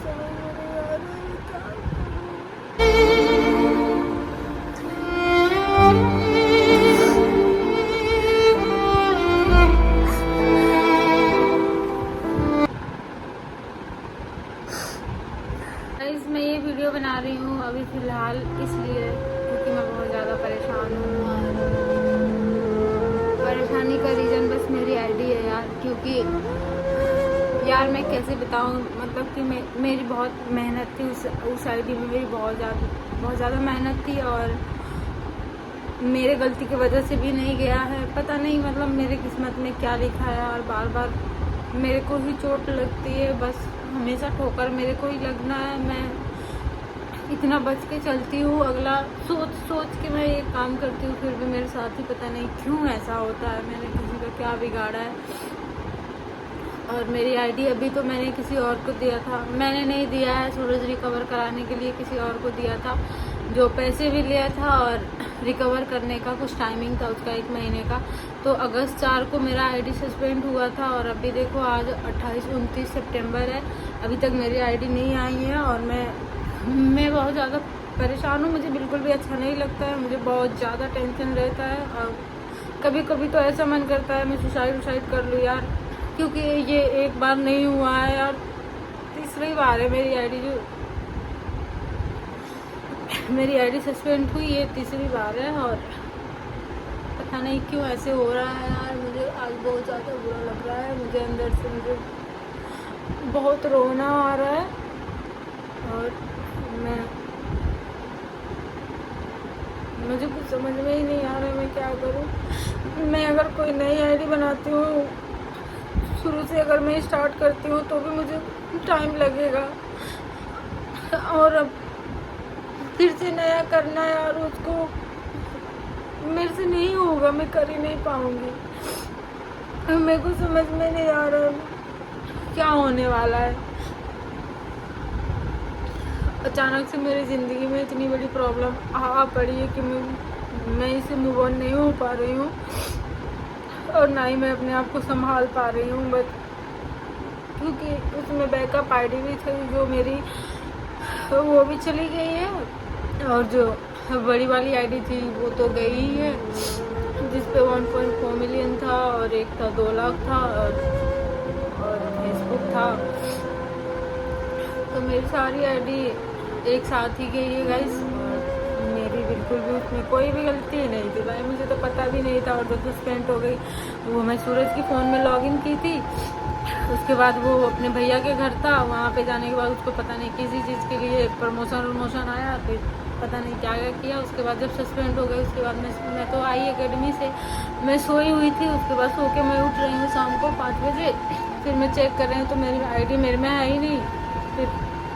समझ में नहीं आ रहा है क्या करूं। गाइस मैं ये वीडियो बना रही हूँ अभी फ़िलहाल इसलिए क्योंकि मैं बहुत ज़्यादा परेशान हूँ और परेशानी का रीज़न बस मेरी आईडी है यार। क्योंकि यार मैं कैसे बताऊँ, मतलब कि मेरी बहुत मेहनत थी उस आईडी में, मेरी बहुत ज़्यादा मेहनत थी और मेरे गलती की वजह से भी नहीं गया है। पता नहीं मतलब मेरे किस्मत में क्या लिखा है और बार बार मेरे को ही चोट लगती है। बस हमेशा ठोकर मेरे को ही लगना है। मैं इतना बच के चलती हूँ, अगला सोच के मैं ये काम करती हूँ, फिर भी मेरे साथ ही पता नहीं क्यों ऐसा होता है। मैंने किसी का क्या बिगाड़ा है। और मेरी आईडी अभी तो मैंने किसी और को दिया था, मैंने नहीं दिया है, सूरज रिकवर कराने के लिए किसी और को दिया था जो पैसे भी लिया था और रिकवर करने का कुछ टाइमिंग था उसका 1 महीने का। तो अगस्त 4 को मेरा आईडी सस्पेंड हुआ था और अभी देखो आज 28-29 सितंबर है, अभी तक मेरी आईडी नहीं आई है और मैं बहुत ज़्यादा परेशान हूँ। मुझे बिल्कुल भी अच्छा नहीं लगता है, मुझे बहुत ज़्यादा टेंशन रहता है और कभी कभी तो ऐसा मन करता है मैं सुसाइड कर लूँ यार। क्योंकि ये एक बार नहीं हुआ है यार, तीसरी बार है मेरी आईडी सस्पेंड हुई, ये तीसरी बार है और पता नहीं क्यों ऐसे हो रहा है यार। मुझे आज बहुत ज़्यादा बुरा लग रहा है, मुझे अंदर से मुझे बहुत रोना आ रहा है और मुझे कुछ समझ में ही नहीं आ रहा है मैं क्या करूं। मैं अगर कोई नई आईडी बनाती हूँ, शुरू से अगर मैं स्टार्ट करती हूँ तो भी मुझे टाइम लगेगा और अब फिर से नया करना यार, उसको मेरे से नहीं होगा, मैं कर ही नहीं पाऊंगी। मेरे को समझ में नहीं आ रहा क्या होने वाला है। अचानक से मेरी ज़िंदगी में इतनी बड़ी प्रॉब्लम आ पड़ी है कि मैं इससे मूव ऑन नहीं हो पा रही हूँ और ना ही मैं अपने आप को संभाल पा रही हूँ। बट क्योंकि उसमें बैकअप आईडी भी थी जो मेरी, वो भी चली गई है और जो बड़ी वाली आईडी थी वो तो गई ही है, जिस पे 1.4 मिलियन था और एक था 2 लाख था और फेसबुक था। तो मेरी सारी आईडी एक साथ ही गई है गाइस और मेरी बिल्कुल भी उसमें कोई भी गलती नहीं थी भाई, मुझे तो पता भी नहीं था। और जब सस्पेंड हो गई वो मैं सूरज की फ़ोन में लॉगिन की थी, उसके बाद वो अपने भैया के घर था, वहाँ पे जाने के बाद उसको पता नहीं किसी चीज़ के लिए प्रमोशन आया, फिर पता नहीं क्या क्या किया। उसके बाद जब सस्पेंड हो गई उसके बाद मैं तो आई एकेडमी से, मैं सोई हुई थी, उसके बाद सो के मैं उठ रही हूँ शाम को 5 बजे, फिर मैं चेक कर रही हूँ तो मेरी आईडी मेरे में है ही नहीं। फिर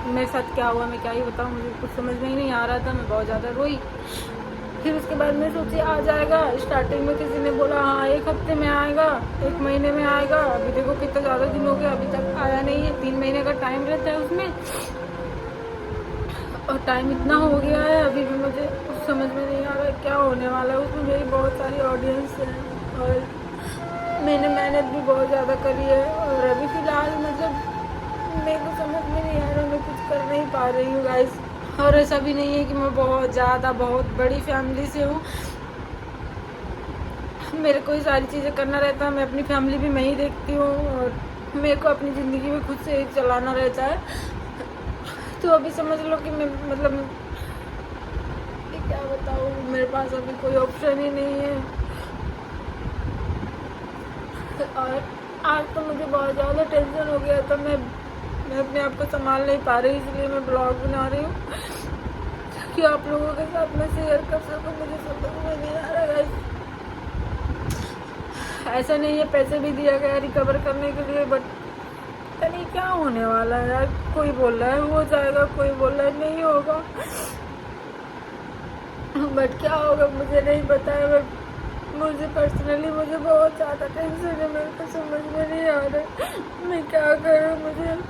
मेरे साथ क्या हुआ मैं क्या ही बताऊँ, मुझे कुछ समझ में ही नहीं आ रहा था, मैं बहुत ज़्यादा रोई। फिर उसके बाद मैं सोची आ जाएगा, स्टार्टिंग में किसी ने बोला हाँ 1 हफ्ते में आएगा, 1 महीने में आएगा, अभी देखो कितना ज़्यादा दिन हो गया अभी तक आया नहीं है। 3 महीने का टाइम रहता है उसमें और टाइम इतना हो गया है अभी भी मुझे कुछ समझ में नहीं आ रहा है क्या होने वाला है। उसमें मेरी बहुत सारी ऑडियंस है और मैंने मेहनत भी बहुत ज़्यादा करी है और अभी फ़िलहाल मतलब मेरे को समझ में नहीं आ रहा, मैं कुछ कर नहीं पा रही हूँ गाइस। और ऐसा भी नहीं है कि मैं बहुत बड़ी फैमिली से हूँ, मेरे को ही सारी चीज़ें करना रहता है, मैं अपनी फैमिली भी मैं ही देखती हूँ और मेरे को अपनी ज़िंदगी में खुद से ही चलाना रहता है। तो अभी समझ लो कि मैं मतलब क्या बताऊँ, मेरे पास अभी कोई ऑप्शन ही नहीं है। और आज तो मुझे बहुत ज़्यादा टेंशन हो गया था, मैं अपने आप को संभाल नहीं पा रही, इसलिए मैं ब्लॉग बना रही हूँ कि आप लोगों के साथ मैं शेयर कर सकूँ। मुझे समझ में नहीं आ रहा है, ऐसा नहीं है पैसे भी दिया गया रिकवर करने के लिए, बट पता नहीं क्या होने वाला है यार। कोई बोल रहा है हो जाएगा, कोई बोल रहा है नहीं होगा, बट क्या होगा मुझे नहीं पता है। बट मुझे पर्सनली मुझे बहुत ज़्यादा टेंशन है, मेरे को समझ में नहीं आ रहा है मैं क्या करूँ।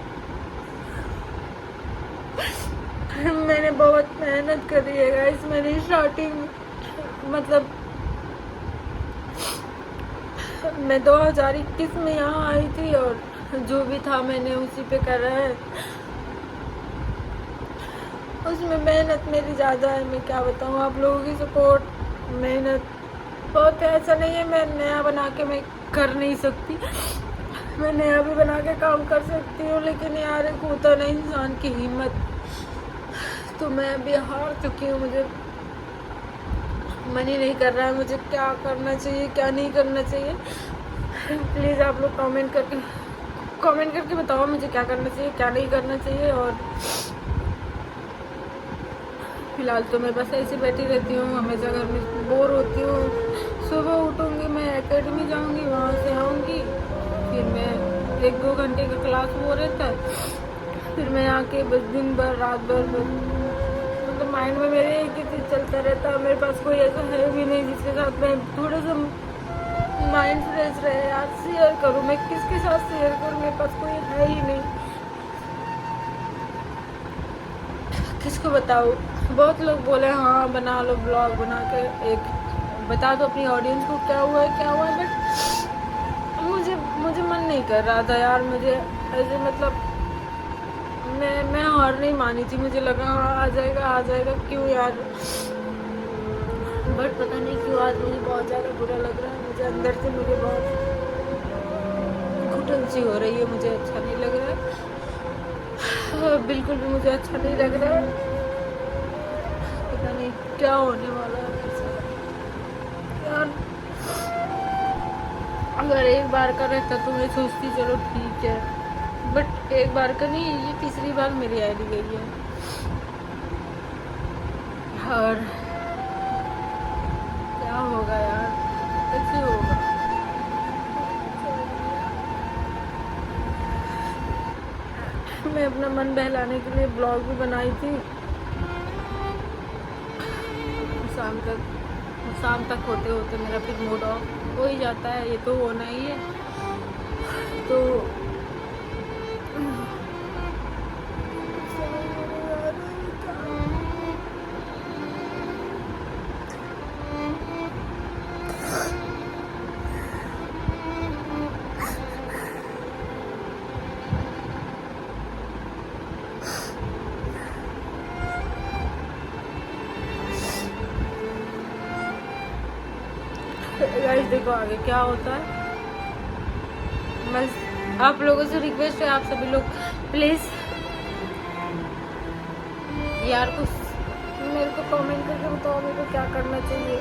मैंने बहुत मेहनत करी है गाइस, मैंने स्टार्टिंग मतलब मैं 2021 में यहाँ आई थी और जो भी था मैंने उसी पे करा है। उसमें मेहनत मेरी ज़्यादा है। मैं क्या बताऊँ, आप लोगों की सपोर्ट मेहनत बहुत है। ऐसा नहीं है मैं नया बना के मैं कर नहीं सकती, मैं नया भी बना के काम कर सकती हूँ, लेकिन यार एक होता नहीं इंसान की हिम्मत। तो मैं अभी हार चुकी हूँ, मुझे मन ही नहीं कर रहा है मुझे क्या करना चाहिए क्या नहीं करना चाहिए। प्लीज़ आप लोग कमेंट करके बताओ मुझे क्या करना चाहिए क्या नहीं करना चाहिए। और फिलहाल तो मैं बस ऐसे बैठी रहती हूँ, हमेशा घर में बोर होती हूँ। सुबह उठूँगी, मैं एकेडमी जाऊँगी, वहाँ से आऊँगी, फिर मैं 1-2 घंटे का क्लास वो रहता है, फिर मैं आके बस दिन भर रात भर मतलब माइंड में मेरे एक ही चीज़ चलता रहता है। मेरे पास कोई ऐसा है भी नहीं जिसके साथ मैं थोड़ा सा माइंड फ्रेश रहे। यार शेयर करूँ, मैं किसके साथ शेयर करूँ, मेरे पास कोई है ही नहीं, किसको बताऊँ। बहुत लोग बोले हाँ बना लो ब्लॉग, बना के एक बता दो अपनी ऑडियंस को क्या हुआ है, बट मुझे मन नहीं कर रहा था यार। मुझे ऐसे मतलब मैं हार नहीं मानी थी, मुझे लगा हाँ आ जाएगा क्यों यार, बट पता नहीं क्यों आज मुझे बहुत ज़्यादा बुरा लग रहा है। मुझे अंदर से मुझे बहुत घुटन सी हो रही है, मुझे अच्छा नहीं लग रहा है, बिल्कुल भी मुझे अच्छा नहीं लग रहा है। पता नहीं क्या होने वाला है मेरे साथ यार। अगर एक बार का रहता तो मैं सोचती चलो ठीक है, बट एक बार का नहीं, ये तीसरी बार मेरी आईडी गई है। और क्या होगा यार, कैसे होगा। मैं अपना मन बहलाने के लिए ब्लॉग भी बनाई थी, शाम तक होते होते मेरा फिर मूड ऑफ हो ही जाता है, ये तो होना ही है। तो गाइस देखो आगे क्या होता है। बस आप लोगों से रिक्वेस्ट है, आप सभी लोग प्लीज़ यार कुछ मेरे को कमेंट करके बताओ मेरे को क्या करना चाहिए।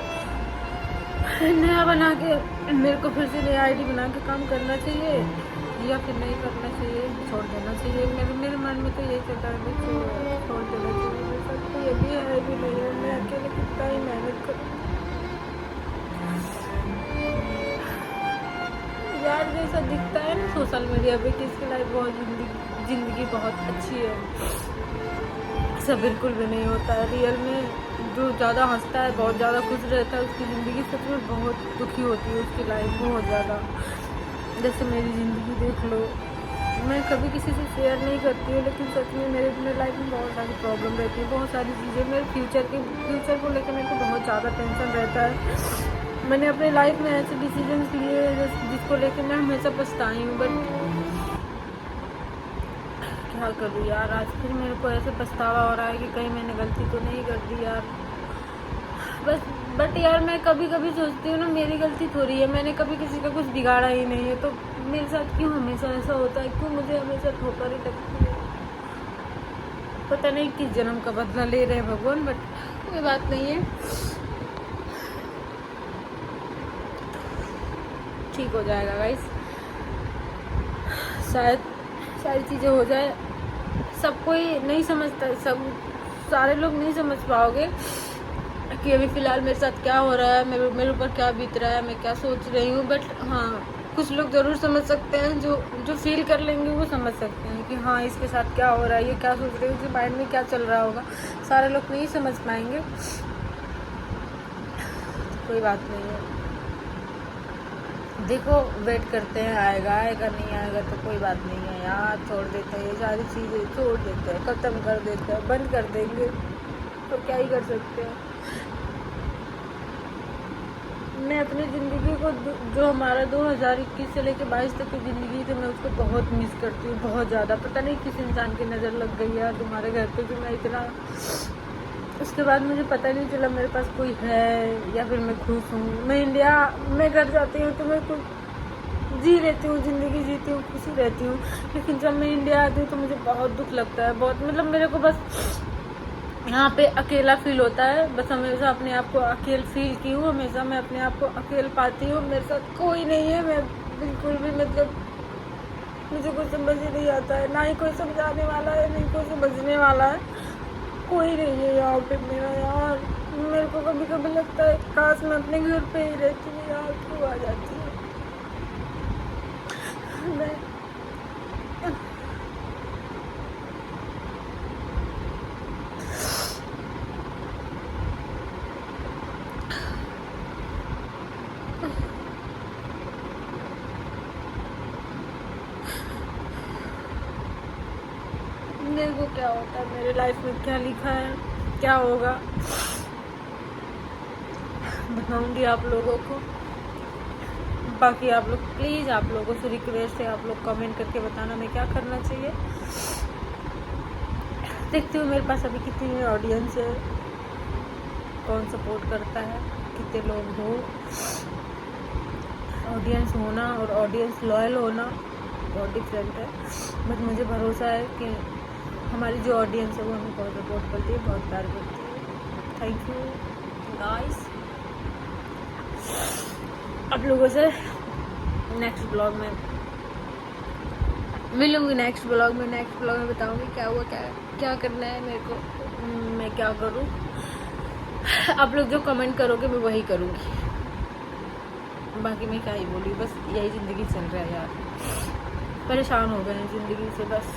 नया बना के मेरे को फिर से नया आईडी बना के काम करना चाहिए या फिर नहीं करना चाहिए, छोड़ देना चाहिए। मेरे मन में तो यही चलता है, छोड़ देना चाहिए। मेरे साथ तो ये भी है भी नहीं है, मैं अकेले कितना ही मेहनत करूँ यार। जैसा दिखता है ना सोशल मीडिया पे कि इसकी लाइफ बहुत जिंदगी बहुत अच्छी है, ऐसा बिल्कुल भी नहीं होता है। रियल में जो ज़्यादा हंसता है, बहुत ज़्यादा खुश रहता है, उसकी ज़िंदगी सच में बहुत दुखी होती है, उसकी लाइफ बहुत ज़्यादा। जैसे मेरी ज़िंदगी देख लो, मैं कभी किसी से शेयर नहीं करती हूँ, लेकिन सच में मेरे लाइफ में बहुत सारी प्रॉब्लम रहती है, बहुत सारी चीज़ें। मेरे फ्यूचर को लेकर मेरे को बहुत ज़्यादा टेंशन रहता है। मैंने अपने लाइफ में ऐसे डिसीजंस लिए जिसको लेकर मैं हमेशा पछताई हूँ, बट क्या करूँ यार। आज फिर मेरे को ऐसे पछतावा हो रहा है कि कहीं मैंने गलती तो नहीं कर दी यार। बट यार मैं कभी कभी सोचती हूँ ना, मेरी गलती थोड़ी है, मैंने कभी किसी का कुछ बिगाड़ा ही नहीं है, तो मेरे साथ क्यों हमेशा ऐसा होता है, क्यों मुझे हमेशा ठोकर ही लगती है। पता नहीं किस जन्म का बदला ले रहे हैं भगवान, बट कोई बात नहीं है, ठीक हो जाएगा गाइस। शायद सारी चीज़ें हो जाए। सब कोई नहीं समझता, सारे लोग नहीं समझ पाओगे कि अभी फ़िलहाल मेरे साथ क्या हो रहा है, मेरे ऊपर क्या बीत रहा है, मैं क्या सोच रही हूँ। बट हाँ कुछ लोग ज़रूर समझ सकते हैं, जो फील कर लेंगे वो समझ सकते हैं कि हाँ इसके साथ क्या हो रहा है, ये क्या सोच रही है, उसके माइंड में क्या चल रहा होगा। सारे लोग नहीं समझ पाएंगे, कोई बात नहीं है। देखो वेट करते हैं, आएगा नहीं आएगा तो कोई बात नहीं है यार, छोड़ देते हैं ये सारी चीज़ें, छोड़ देते हैं, ख़त्म कर देते हैं, बंद कर देंगे, तो क्या ही कर सकते हैं। मैं अपनी ज़िंदगी को जो हमारा 2021 से लेकर 22 तक की ज़िंदगी थी, मैं उसको बहुत मिस करती हूँ, बहुत ज़्यादा। पता नहीं किस इंसान की नज़र लग गई है तुम्हारे घर पे कि मैं इतना, उसके बाद मुझे पता नहीं चला मेरे पास कोई है या फिर मैं खुश हूँ। मैं इंडिया में घर जाती हूँ तो मैं कुछ जी लेती हूँ, ज़िंदगी जीती हूँ, खुशी रहती हूँ। लेकिन जब मैं इंडिया आती हूँ तो मुझे बहुत दुख लगता है, बहुत, मतलब मेरे को बस यहाँ पे अकेला फील होता है। बस हमेशा अपने आप को अकेले फील की हूँ, हमेशा मैं अपने आप को अकेले पाती हूँ। मेरे साथ कोई नहीं है, मैं बिल्कुल भी, मतलब मुझे कुछ समझ ही नहीं आता है, ना ही कोई समझाने वाला है, नहीं कोई समझने वाला है, कोई नहीं है यहाँ पे मेरा। यार मेरे को कभी कभी लगता है काश मैं अपने घर पे ही रहती हूँ यार, क्यों आ जाती हूँ मैं। मेरे को क्या होता है, मेरे लाइफ में क्या लिखा है, क्या होगा, बताऊंगी आप लोगों को। बाकी आप लोग प्लीज़, आप लोगों से रिक्वेस्ट है, आप लोग कमेंट करके बताना मैं क्या करना चाहिए। देखती हूँ मेरे पास अभी कितनी ऑडियंस है, कौन सपोर्ट करता है, कितने लोग हो। ऑडियंस होना और ऑडियंस लॉयल होना बहुत डिफरेंट है, बट मुझे भरोसा है कि हमारी जो ऑडियंस है वो हमें बहुत सपोर्ट करती है, बहुत प्यार करती है। Thank you guys. आप लोगों से नेक्स्ट ब्लॉग में मिलूंगी, नेक्स्ट ब्लॉग में बताऊंगी क्या हुआ, क्या करना है मेरे को, मैं क्या करूँ। आप लोग जो कमेंट करोगे मैं वही करूँगी, बाकी मैं क्या ही बोलूँ। बस यही ज़िंदगी चल रहा है यार, परेशान हो गए हैं ज़िंदगी से बस।